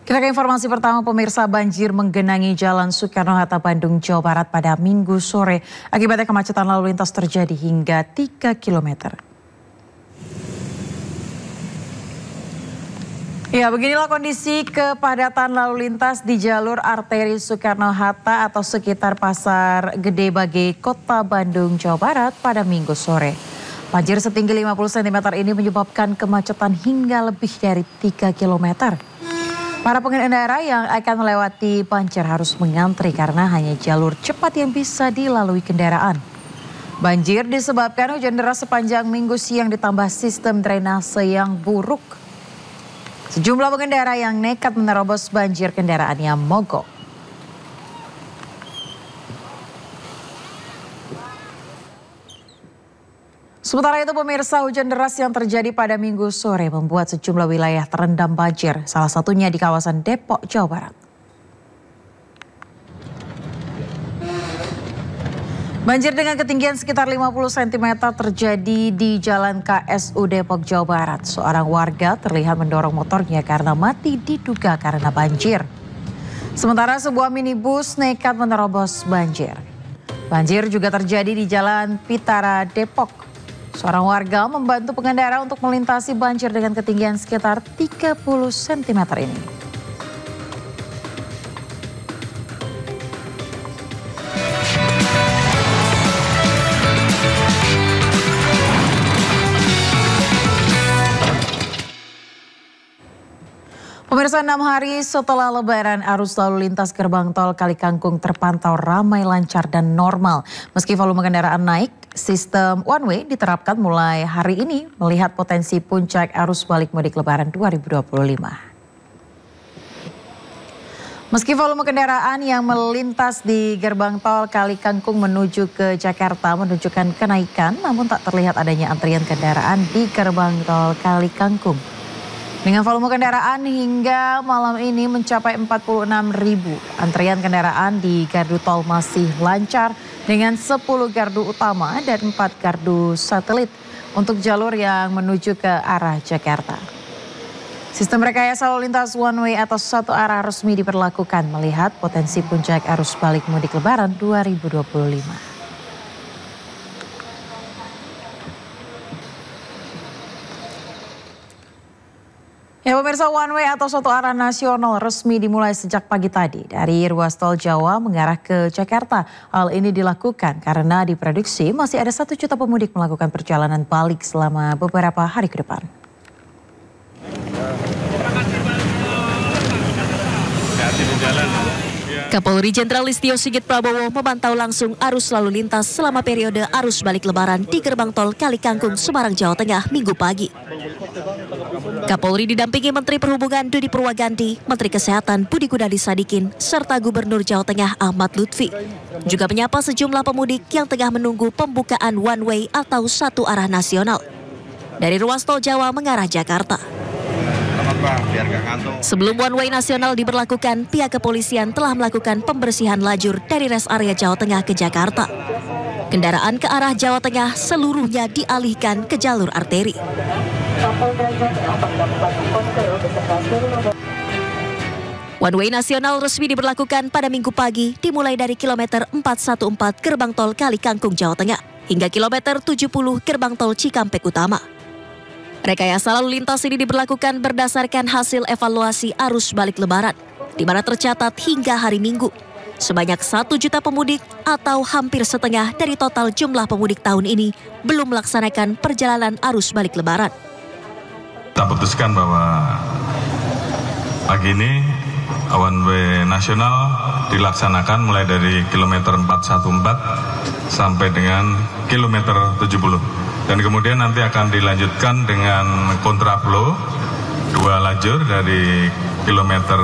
Kita ke informasi pertama, pemirsa. Banjir menggenangi Jalan Soekarno-Hatta, Bandung, Jawa Barat pada Minggu sore. Akibatnya kemacetan lalu lintas terjadi hingga 3 km. Ya, beginilah kondisi kepadatan lalu lintas di jalur arteri Soekarno-Hatta atau sekitar Pasar Gede Bage, Kota Bandung, Jawa Barat pada Minggu sore. Banjir setinggi 50 cm ini menyebabkan kemacetan hingga lebih dari 3 km. Para pengendara yang akan melewati banjir harus mengantri karena hanya jalur cepat yang bisa dilalui kendaraan. Banjir disebabkan hujan deras sepanjang Minggu siang ditambah sistem drainase yang buruk. Sejumlah pengendara yang nekat menerobos banjir kendaraannya mogok. Sementara itu pemirsa, hujan deras yang terjadi pada Minggu sore membuat sejumlah wilayah terendam banjir, salah satunya di kawasan Depok, Jawa Barat. Banjir dengan ketinggian sekitar 50 cm terjadi di Jalan KSU Depok, Jawa Barat. Seorang warga terlihat mendorong motornya karena mati diduga karena banjir. Sementara sebuah minibus nekat menerobos banjir. Banjir juga terjadi di Jalan Pitara, Depok. Seorang warga membantu pengendara untuk melintasi banjir dengan ketinggian sekitar 30 cm ini. Pemirsa, 6 hari setelah Lebaran, arus lalu lintas gerbang tol Kalikangkung terpantau ramai, lancar, dan normal. Meski volume kendaraan naik, sistem one way diterapkan mulai hari ini melihat potensi puncak arus balik mudik Lebaran 2025. Meski volume kendaraan yang melintas di gerbang tol Kalikangkung menuju ke Jakarta menunjukkan kenaikan, namun tak terlihat adanya antrian kendaraan di gerbang tol Kalikangkung. Dengan volume kendaraan hingga malam ini mencapai 46.000, antrian kendaraan di gardu tol masih lancar dengan 10 gardu utama dan 4 gardu satelit untuk jalur yang menuju ke arah Jakarta. Sistem rekayasa lalu lintas one way atau satu arah resmi diberlakukan melihat potensi puncak arus balik mudik Lebaran 2025. Ya pemirsa, one way atau satu arah nasional resmi dimulai sejak pagi tadi dari ruas tol Jawa mengarah ke Jakarta. Hal ini dilakukan karena diprediksi masih ada 1 juta pemudik melakukan perjalanan balik selama beberapa hari ke depan. Kapolri Jenderal Listio Sigit Prabowo memantau langsung arus lalu lintas selama periode arus balik Lebaran di gerbang tol Kalikangkung, Semarang, Jawa Tengah, Minggu pagi. Kapolri didampingi Menteri Perhubungan Dudi Purwagandi, Menteri Kesehatan Budi Gunadi Sadikin, serta Gubernur Jawa Tengah Ahmad Lutfi. Juga menyapa sejumlah pemudik yang tengah menunggu pembukaan one way atau satu arah nasional dari ruas tol Jawa mengarah Jakarta. Sebelum one way nasional diberlakukan, pihak kepolisian telah melakukan pembersihan lajur dari rest area Jawa Tengah ke Jakarta. Kendaraan ke arah Jawa Tengah seluruhnya dialihkan ke jalur arteri. One way nasional resmi diberlakukan pada Minggu pagi dimulai dari kilometer 414 gerbang tol Kalikangkung, Jawa Tengah hingga kilometer 70 gerbang tol Cikampek Utama. Rekayasa lalu lintas ini diberlakukan berdasarkan hasil evaluasi arus balik Lebaran, di mana tercatat hingga hari Minggu sebanyak 1 juta pemudik atau hampir setengah dari total jumlah pemudik tahun ini belum melaksanakan perjalanan arus balik Lebaran. Kita putuskan bahwa pagi ini one way nasional dilaksanakan mulai dari kilometer 414 sampai dengan kilometer 70. Dan kemudian nanti akan dilanjutkan dengan kontraflow 2 lajur dari kilometer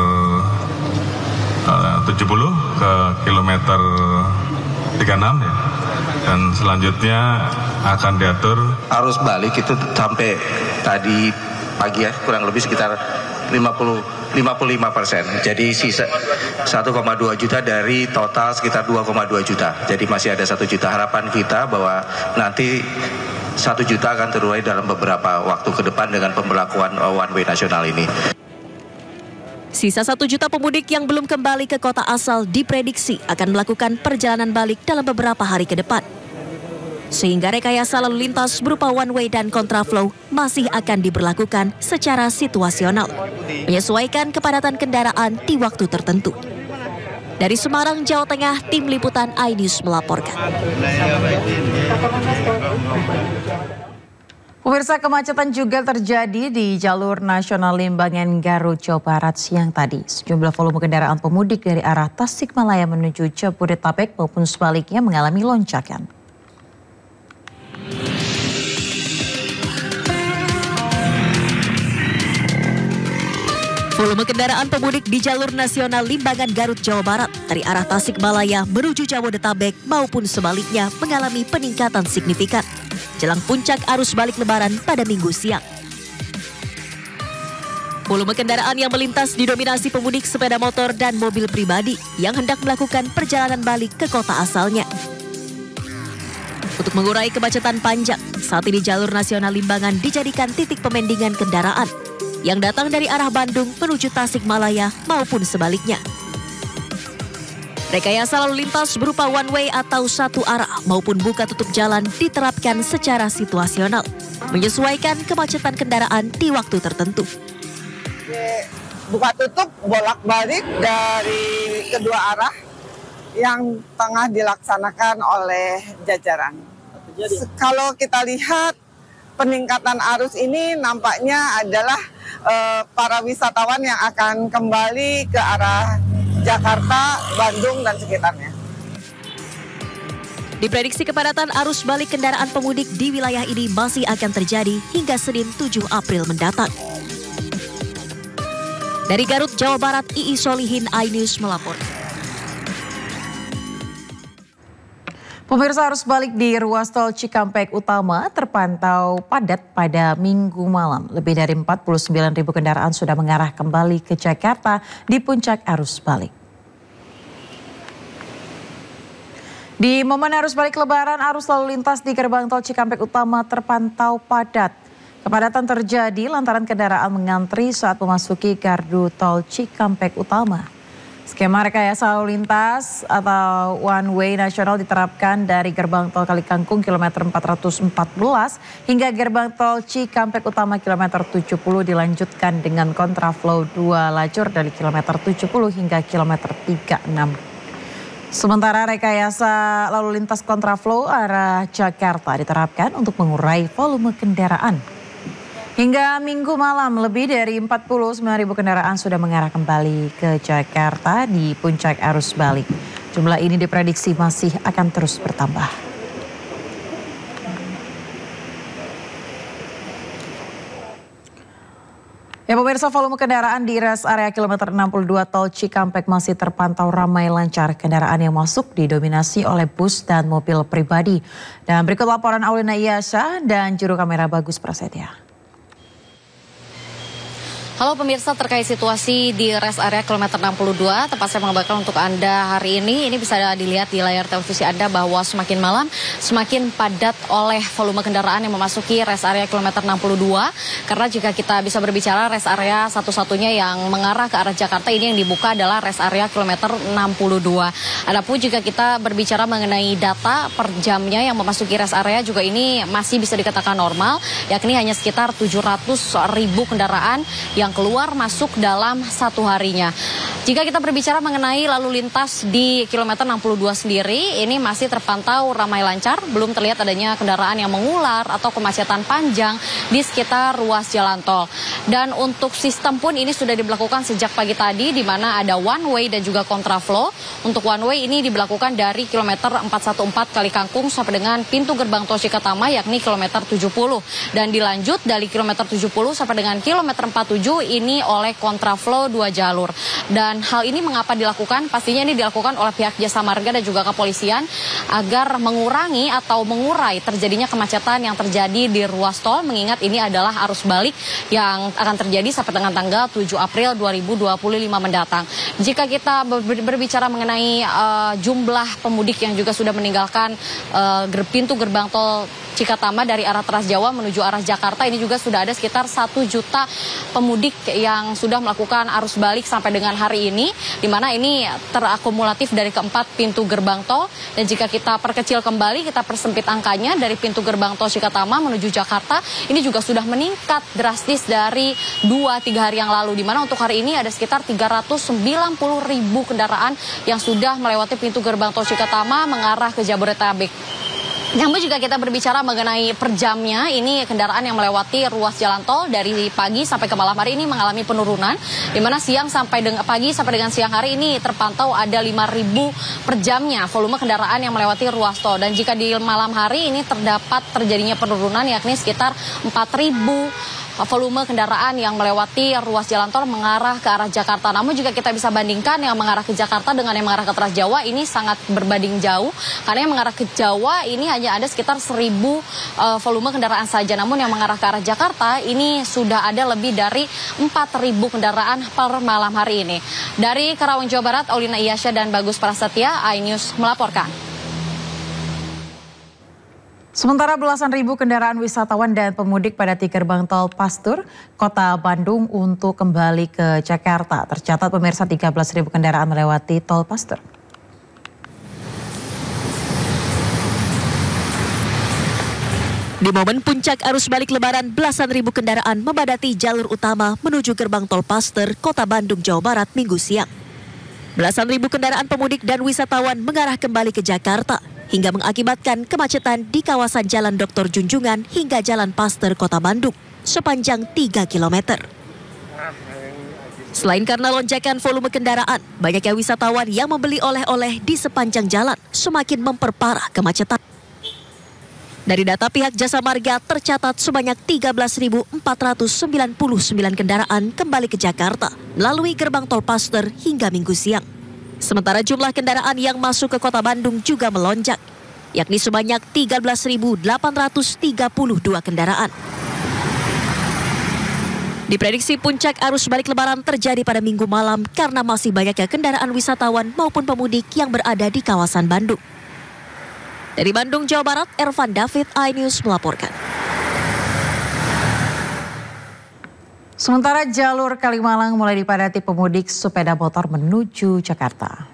70 ke kilometer 36 ya. Dan selanjutnya akan diatur arus balik itu sampai tadi pagi ya kurang lebih sekitar 55%. Jadi sisa 1,2 juta dari total sekitar 2,2 juta. Jadi masih ada 1 juta. Harapan kita bahwa nanti 1 juta akan terurai dalam beberapa waktu ke depan dengan pemberlakuan one way nasional ini. Sisa 1 juta pemudik yang belum kembali ke kota asal diprediksi akan melakukan perjalanan balik dalam beberapa hari ke depan. Sehingga rekayasa lalu lintas berupa one way dan kontraflow masih akan diberlakukan secara situasional, menyesuaikan kepadatan kendaraan di waktu tertentu. Dari Semarang, Jawa Tengah, Tim Liputan iNews melaporkan. Pemirsa, kemacetan juga terjadi di jalur nasional Limbangan Garut, Jawa Barat siang tadi. Sejumlah volume kendaraan pemudik dari arah Tasikmalaya menuju Jabodetabek maupun sebaliknya mengalami lonjakan. Volume kendaraan pemudik di jalur nasional Limbangan Garut, Jawa Barat dari arah Tasikmalaya menuju Jabodetabek maupun sebaliknya mengalami peningkatan signifikan jelang puncak arus balik Lebaran pada Minggu siang. Volume kendaraan yang melintas didominasi pemudik sepeda motor dan mobil pribadi yang hendak melakukan perjalanan balik ke kota asalnya. Untuk mengurai kemacetan panjang, saat ini jalur nasional Limbangan dijadikan titik pemendingan kendaraan yang datang dari arah Bandung menuju Tasikmalaya maupun sebaliknya. Rekayasa lalu lintas berupa one way atau satu arah maupun buka tutup jalan diterapkan secara situasional, menyesuaikan kemacetan kendaraan di waktu tertentu. Buka tutup bolak-balik dari kedua arah yang tengah dilaksanakan oleh jajaran. Kalau kita lihat peningkatan arus ini nampaknya adalah para wisatawan yang akan kembali ke arah Jakarta, Bandung, dan sekitarnya. Diprediksi kepadatan arus balik kendaraan pemudik di wilayah ini masih akan terjadi hingga Senin 7 April mendatang. Dari Garut, Jawa Barat, Ii Solihin, iNews melaporkan. Pemirsa, arus balik di ruas tol Cikampek Utama terpantau padat pada Minggu malam. Lebih dari 49.000 kendaraan sudah mengarah kembali ke Jakarta di puncak arus balik. Di momen arus balik Lebaran, arus lalu lintas di gerbang tol Cikampek Utama terpantau padat. Kepadatan terjadi lantaran kendaraan mengantri saat memasuki gardu tol Cikampek Utama. Skema rekayasa lalu lintas atau one way nasional diterapkan dari gerbang tol Kalikangkung kilometer 414 hingga gerbang tol Cikampek Utama kilometer 70 dilanjutkan dengan kontraflow 2 lajur dari kilometer 70 hingga kilometer 36. Sementara rekayasa lalu lintas kontraflow arah Jakarta diterapkan untuk mengurai volume kendaraan. Hingga Minggu malam, lebih dari 49.000 kendaraan sudah mengarah kembali ke Jakarta di puncak arus balik. Jumlah ini diprediksi masih akan terus bertambah. Ya pemirsa, volume kendaraan di rest area kilometer 62 tol Cikampek masih terpantau ramai lancar. Kendaraan yang masuk didominasi oleh bus dan mobil pribadi. Dan berikut laporan Aulina Iyasha dan juru kamera Bagus Prasetya. Halo pemirsa, terkait situasi di rest area kilometer 62, tempat saya mengabarkan untuk Anda hari ini bisa dilihat di layar televisi Anda bahwa semakin malam semakin padat oleh volume kendaraan yang memasuki rest area kilometer 62. Karena jika kita bisa berbicara rest area satu-satunya yang mengarah ke arah Jakarta ini yang dibuka adalah rest area kilometer 62. Adapun jika kita berbicara mengenai data per jamnya yang memasuki rest area juga ini masih bisa dikatakan normal, yakni hanya sekitar 700.000 kendaraan yang keluar masuk dalam satu harinya. Jika kita berbicara mengenai lalu lintas di kilometer 62 sendiri, ini masih terpantau ramai lancar, belum terlihat adanya kendaraan yang mengular atau kemacetan panjang di sekitar ruas jalan tol. Dan untuk sistem pun ini sudah diberlakukan sejak pagi tadi, di mana ada one way dan juga kontraflow. Untuk one way ini diberlakukan dari kilometer 414 Kalikangkung sampai dengan pintu gerbang tol Cikatama, yakni kilometer 70. Dan dilanjut dari kilometer 70 sampai dengan kilometer 47 ini oleh kontraflow 2 jalur. Dan hal ini mengapa dilakukan? Pastinya ini dilakukan oleh pihak Jasa Marga dan juga kepolisian agar mengurangi atau mengurai terjadinya kemacetan yang terjadi di ruas tol, mengingat ini adalah arus balik yang akan terjadi sampai dengan tanggal 7 April 2025 mendatang. Jika kita berbicara mengenai jumlah pemudik yang juga sudah meninggalkan pintu gerbang tol Cikatama dari arah Trans Jawa menuju arah Jakarta ini juga sudah ada sekitar 1 juta pemudik yang sudah melakukan arus balik sampai dengan hari ini, di mana ini terakumulatif dari keempat pintu gerbang tol. Dan jika kita perkecil kembali, kita persempit angkanya dari pintu gerbang tol Cikatama menuju Jakarta, ini juga sudah meningkat drastis dari 2-3 hari yang lalu, di mana untuk hari ini ada sekitar 390.000 kendaraan yang sudah melewati pintu gerbang tol Cikatama mengarah ke Jabodetabek. Namun jika kita berbicara mengenai per jamnya, ini kendaraan yang melewati ruas jalan tol dari pagi sampai ke malam hari ini mengalami penurunan, di mana siang sampai dengan pagi sampai dengan siang hari ini terpantau ada 5.000 per jamnya volume kendaraan yang melewati ruas tol. Dan jika di malam hari ini terjadinya penurunan, yakni sekitar 4.000 volume kendaraan yang melewati ruas jalan tol mengarah ke arah Jakarta. Namun jika kita bisa bandingkan yang mengarah ke Jakarta dengan yang mengarah ke Trans Jawa, ini sangat berbanding jauh, karena yang mengarah ke Jawa ini hanya ada sekitar 1.000 volume kendaraan saja. Namun yang mengarah ke arah Jakarta ini sudah ada lebih dari 4.000 kendaraan per malam hari ini. Dari Karawang, Jawa Barat, Aulina Iyasya dan Bagus Prasetya, iNews melaporkan. Sementara belasan ribu kendaraan wisatawan dan pemudik pada gerbang tol Pasteur, Kota Bandung untuk kembali ke Jakarta. Tercatat pemirsa 13.000 kendaraan melewati tol Pasteur. Di momen puncak arus balik lebaran, belasan ribu kendaraan membadati jalur utama menuju gerbang tol Pasteur, Kota Bandung, Jawa Barat, Minggu siang. Belasan ribu kendaraan pemudik dan wisatawan mengarah kembali ke Jakarta, hingga mengakibatkan kemacetan di kawasan Jalan Dr. Junjungan hingga Jalan Pasteur Kota Bandung sepanjang 3 km. Selain karena lonjakan volume kendaraan, banyaknya wisatawan yang membeli oleh-oleh di sepanjang jalan semakin memperparah kemacetan. Dari data pihak Jasa Marga tercatat sebanyak 13.499 kendaraan kembali ke Jakarta melalui gerbang tol Pasteur hingga Minggu siang. Sementara jumlah kendaraan yang masuk ke Kota Bandung juga melonjak, yakni sebanyak 13.832 kendaraan. Diprediksi puncak arus balik lebaran terjadi pada Minggu malam karena masih banyaknya kendaraan wisatawan maupun pemudik yang berada di kawasan Bandung. Dari Bandung, Jawa Barat, Ervan David, iNews melaporkan. Sementara jalur Kalimalang mulai dipadati pemudik sepeda motor menuju Jakarta.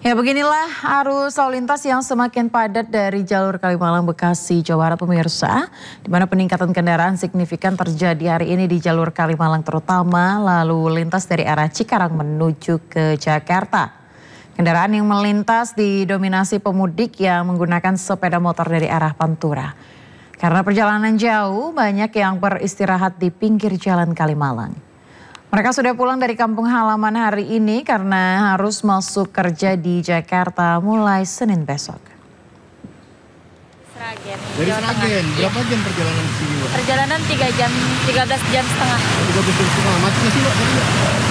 Ya, beginilah arus lalu lintas yang semakin padat dari jalur Kalimalang, Bekasi, Jawa Barat, pemirsa, di mana peningkatan kendaraan signifikan terjadi hari ini di jalur Kalimalang, terutama lalu lintas dari arah Cikarang menuju ke Jakarta. Kendaraan yang melintas didominasi pemudik yang menggunakan sepeda motor dari arah Pantura. Karena perjalanan jauh, banyak yang beristirahat di pinggir jalan Kalimalang. Mereka sudah pulang dari kampung halaman hari ini karena harus masuk kerja di Jakarta mulai Senin besok. Sragen. Dari Sragen, berapa jam perjalanan ke sini, Mbak? Perjalanan 3 jam, 13 jam setengah. 13 jam setengah, macet nggak sih, Mbak?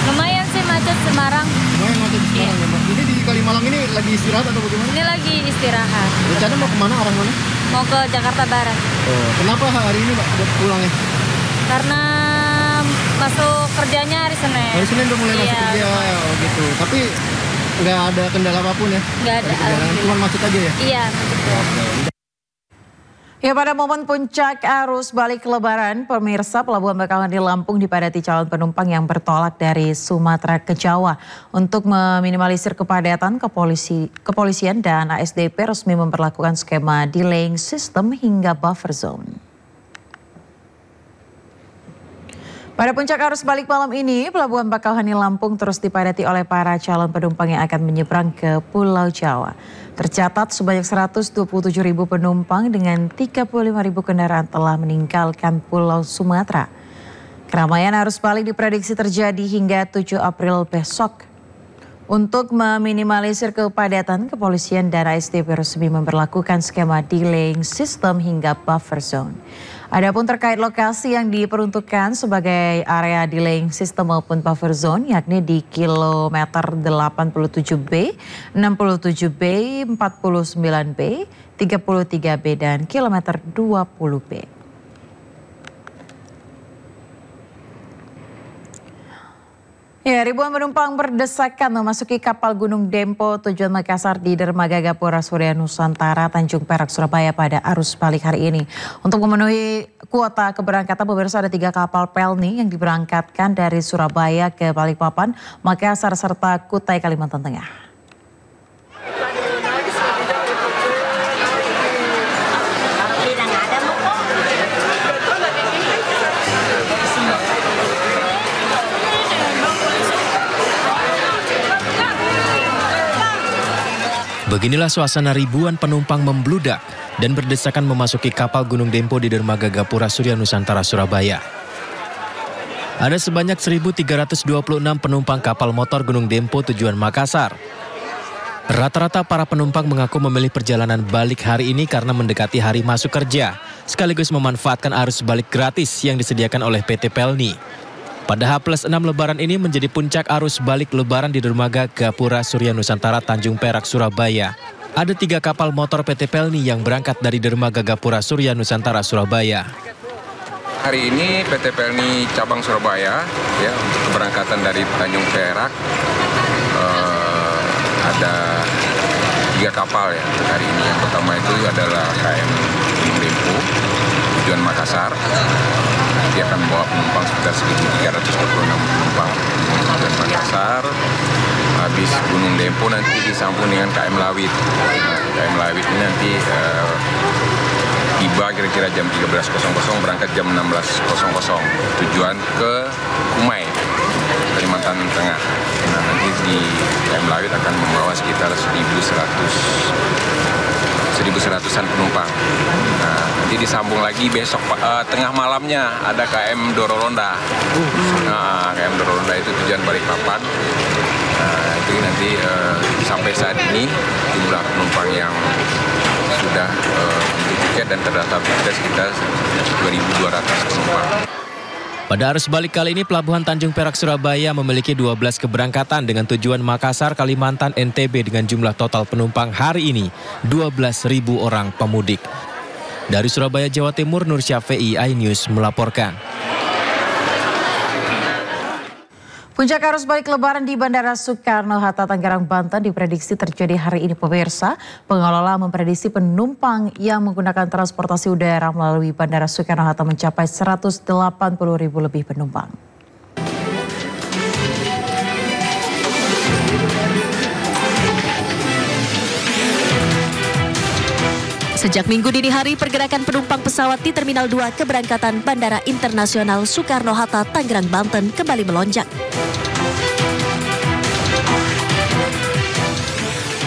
Lumayan sih macet Semarang. Lumayan macet di Semarang ya, Mbak. Ini di Kalimalang ini lagi istirahat atau bagaimana? Ini lagi istirahat. Rencana mau kemana, arah mana? Mau ke Jakarta Barat. Oh, kenapa hari ini, Mbak, buat pulangnya? Karena masuk kerjanya hari Senin. Hari Senin udah mulai masuk kerja, oh gitu. Tapi nggak ada kendala apapun ya? Nggak ada. Cuma macet aja ya? Iya, macet. Ya, pada momen puncak arus balik lebaran, pemirsa, Pelabuhan Bakauheni Lampung dipadati calon penumpang yang bertolak dari Sumatera ke Jawa. Untuk meminimalisir kepadatan, kepolisian dan ASDP resmi memperlakukan skema delaying system hingga buffer zone. Pada puncak arus balik malam ini, Pelabuhan Bakauheni Lampung terus dipadati oleh para calon penumpang yang akan menyeberang ke Pulau Jawa. Tercatat sebanyak 127.000 penumpang dengan 35.000 kendaraan telah meninggalkan Pulau Sumatera. Keramaian arus balik diprediksi terjadi hingga 7 April besok. Untuk meminimalisir kepadatan, kepolisian dan ASDP resmi memperlakukan skema delaying system hingga buffer zone. Adapun terkait lokasi yang diperuntukkan sebagai area delaying system maupun buffer zone, yakni di kilometer 87B, 67B, 49B, 33B, dan kilometer 20B. Ya, ribuan penumpang berdesakan memasuki kapal Gunung Dempo tujuan Makassar di dermaga Gapura Surya Nusantara Tanjung Perak Surabaya pada arus balik hari ini. Untuk memenuhi kuota keberangkatan, pemirsa, ada 3 kapal Pelni yang diberangkatkan dari Surabaya ke Balikpapan, Makassar serta Kutai, Kalimantan Tengah. Beginilah suasana ribuan penumpang membludak dan berdesakan memasuki kapal Gunung Dempo di dermaga Gapura Surya Nusantara Surabaya. Ada sebanyak 1.326 penumpang kapal motor Gunung Dempo tujuan Makassar. Rata-rata para penumpang mengaku memilih perjalanan balik hari ini karena mendekati hari masuk kerja, sekaligus memanfaatkan arus balik gratis yang disediakan oleh PT Pelni. Pada H+6 Lebaran ini menjadi puncak arus balik Lebaran di dermaga Gapura Surya Nusantara Tanjung Perak Surabaya. Ada 3 kapal motor PT Pelni yang berangkat dari dermaga Gapura Surya Nusantara Surabaya. Hari ini PT Pelni cabang Surabaya, ya, keberangkatan dari Tanjung Perak ada 3 kapal ya hari ini. Yang pertama itu adalah KM Gunung Dempo tujuan Makassar. Dia akan membawa penumpang sekitar 1.326 penumpang tujuan Makassar. Habis Gunung Dempo nanti disambung dengan KM Lawit. KM Lawit ini nanti tiba kira-kira jam 13.00, berangkat jam 16.00 tujuan ke Kumai, Kalimantan Tengah. Nah, nanti di KM Lawit akan membawa sekitar 1.100-an penumpang. Nah, nanti disambung lagi besok tengah malamnya ada KM Dorolonda. Nah, KM Dorolonda itu tujuan Balikpapan. Nah, itu nanti sampai saat ini jumlah penumpang yang sudah beli tiket dan terdaftar sekitar 2.200 penumpang. Pada arus balik kali ini, Pelabuhan Tanjung Perak Surabaya memiliki 12 keberangkatan dengan tujuan Makassar, Kalimantan, NTB dengan jumlah total penumpang hari ini 12.000 orang pemudik. Dari Surabaya, Jawa Timur, Nur Syafi'i, iNews melaporkan. Puncak arus balik Lebaran di Bandara Soekarno-Hatta, Tangerang, Banten diprediksi terjadi hari ini, pemirsa. Pengelola memprediksi penumpang yang menggunakan transportasi udara melalui Bandara Soekarno-Hatta mencapai 180.000 lebih penumpang. Sejak Minggu dini hari, pergerakan penumpang pesawat di Terminal 2 keberangkatan Bandara Internasional Soekarno-Hatta, Tangerang, Banten kembali melonjak.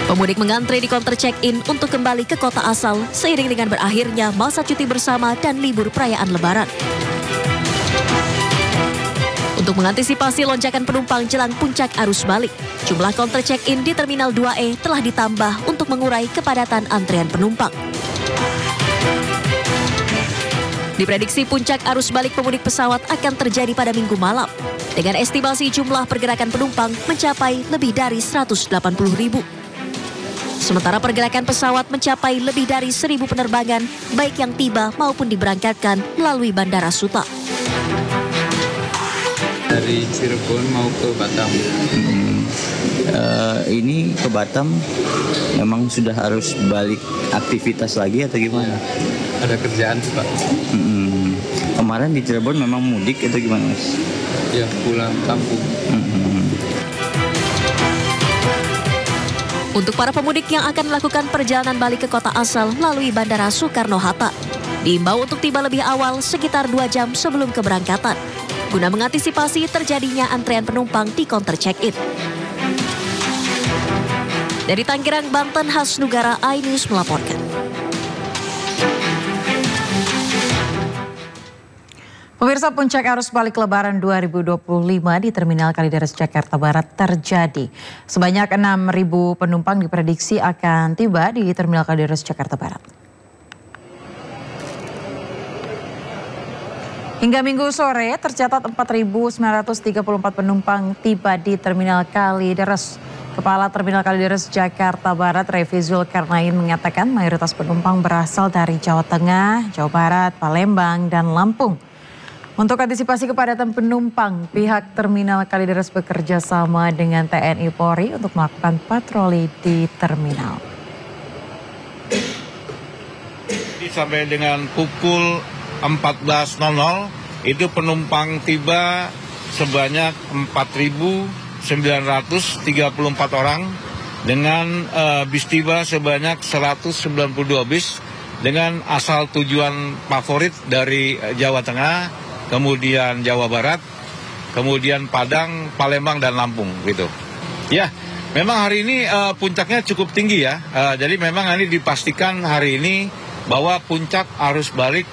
Pemudik mengantre di counter check-in untuk kembali ke kota asal seiring dengan berakhirnya masa cuti bersama dan libur perayaan Lebaran. Untuk mengantisipasi lonjakan penumpang jelang puncak arus balik, jumlah counter check-in di Terminal 2E telah ditambah untuk mengurai kepadatan antrean penumpang. Diprediksi puncak arus balik pemudik pesawat akan terjadi pada Minggu malam, dengan estimasi jumlah pergerakan penumpang mencapai lebih dari 180.000. Sementara pergerakan pesawat mencapai lebih dari 1.000 penerbangan, baik yang tiba maupun diberangkatkan melalui Bandara Suta. Dari Cirebon mau ke Batam. Ini ke Batam memang sudah harus balik aktivitas lagi atau gimana? Ada kerjaan sih, Pak. Kemarin di Cirebon memang mudik atau gimana, Mas? Ya, pulang kampung. Untuk para pemudik yang akan melakukan perjalanan balik ke kota asal melalui Bandara Soekarno-Hatta, diimbau untuk tiba lebih awal sekitar 2 jam sebelum keberangkatan, guna mengantisipasi terjadinya antrean penumpang di counter check-in. Dari Tangerang, Banten, Hasnugara, iNews melaporkan. Pemirsa, puncak arus balik Lebaran 2025 di Terminal Kalideres, Jakarta Barat terjadi. Sebanyak 6.000 penumpang diprediksi akan tiba di Terminal Kalideres, Jakarta Barat. Hingga Minggu sore tercatat 4.934 penumpang tiba di Terminal Kalideres. Kepala Terminal Kalideres Jakarta Barat, Revi Zulkarnain, mengatakan mayoritas penumpang berasal dari Jawa Tengah, Jawa Barat, Palembang, dan Lampung. Untuk antisipasi kepadatan penumpang, pihak Terminal Kalideres bekerja sama dengan TNI Polri untuk melakukan patroli di terminal. Sampai dengan pukul 14.00 itu penumpang tiba sebanyak 4.934 orang dengan bis tiba sebanyak 192 bis dengan asal tujuan favorit dari Jawa Tengah, kemudian Jawa Barat, kemudian Padang, Palembang, dan Lampung gitu. Ya, memang hari ini puncaknya cukup tinggi ya. Jadi memang ini dipastikan hari ini bahwa puncak arus balik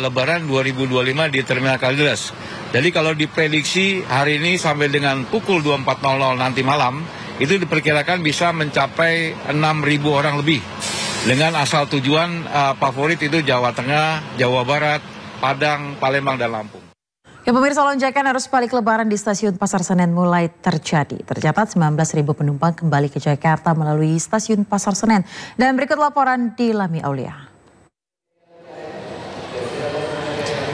Lebaran 2025 di Terminal Kalideres. Jadi kalau diprediksi hari ini sampai dengan pukul 24.00 nanti malam, itu diperkirakan bisa mencapai 6.000 orang lebih. Dengan asal tujuan favorit itu Jawa Tengah, Jawa Barat, Padang, Palembang, dan Lampung. Ya pemirsa, lonjakan arus balik Lebaran di stasiun Pasar Senen mulai terjadi. Tercatat 19.000 penumpang kembali ke Jakarta melalui stasiun Pasar Senen. Dan berikut laporan di Lami Aulia.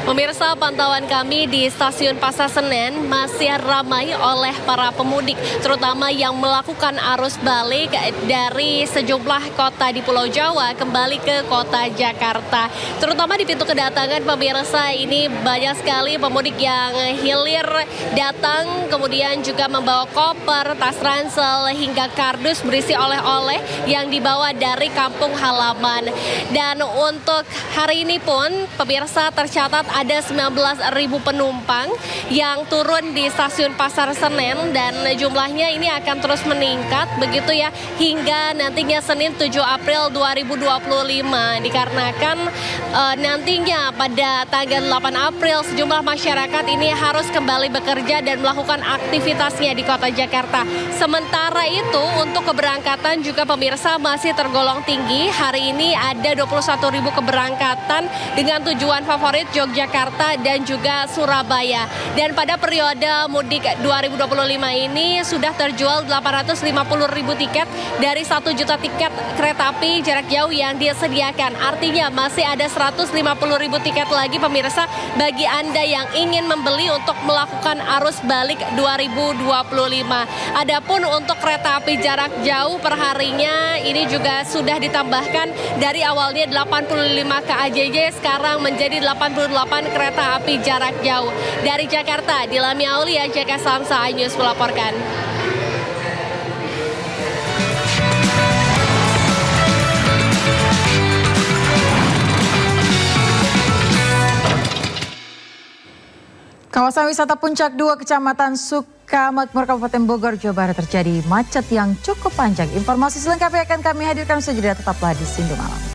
Pemirsa, pantauan kami di stasiun Pasar Senen masih ramai oleh para pemudik, terutama yang melakukan arus balik dari sejumlah kota di Pulau Jawa kembali ke kota Jakarta. Terutama di pintu kedatangan, pemirsa, ini banyak sekali pemudik yang hilir datang, kemudian juga membawa koper, tas ransel, hingga kardus berisi oleh-oleh yang dibawa dari kampung halaman. Dan untuk hari ini pun, pemirsa, tercatat ada 19.000 penumpang yang turun di stasiun Pasar Senen dan jumlahnya ini akan terus meningkat begitu ya hingga nantinya Senin 7 April 2025 dikarenakan nantinya pada tanggal 8 April sejumlah masyarakat ini harus kembali bekerja dan melakukan aktivitasnya di kota Jakarta. Sementara itu untuk keberangkatan juga pemirsa masih tergolong tinggi. Hari ini ada 21.000 keberangkatan dengan tujuan favorit Yogyakarta dan juga Surabaya. Dan pada periode mudik 2025 ini sudah terjual 850.000 tiket dari 1 juta tiket kereta api jarak jauh yang disediakan. Artinya masih ada 150.000 tiket lagi pemirsa bagi Anda yang ingin membeli untuk melakukan arus balik 2025. Adapun untuk kereta api jarak jauh perharinya ini juga sudah ditambahkan dari awalnya 85 KAJJ sekarang menjadi 88 kereta api jarak jauh. Dari Jakarta, di Lami Aulia, Jaka Samsa News melaporkan. Kawasan wisata Puncak 2 Kecamatan Sukamakmur Kabupaten Bogor, Jawa Barat terjadi macet yang cukup panjang. Informasi selengkapnya akan kami hadirkan sejenak, tetaplah di Sindu Malam.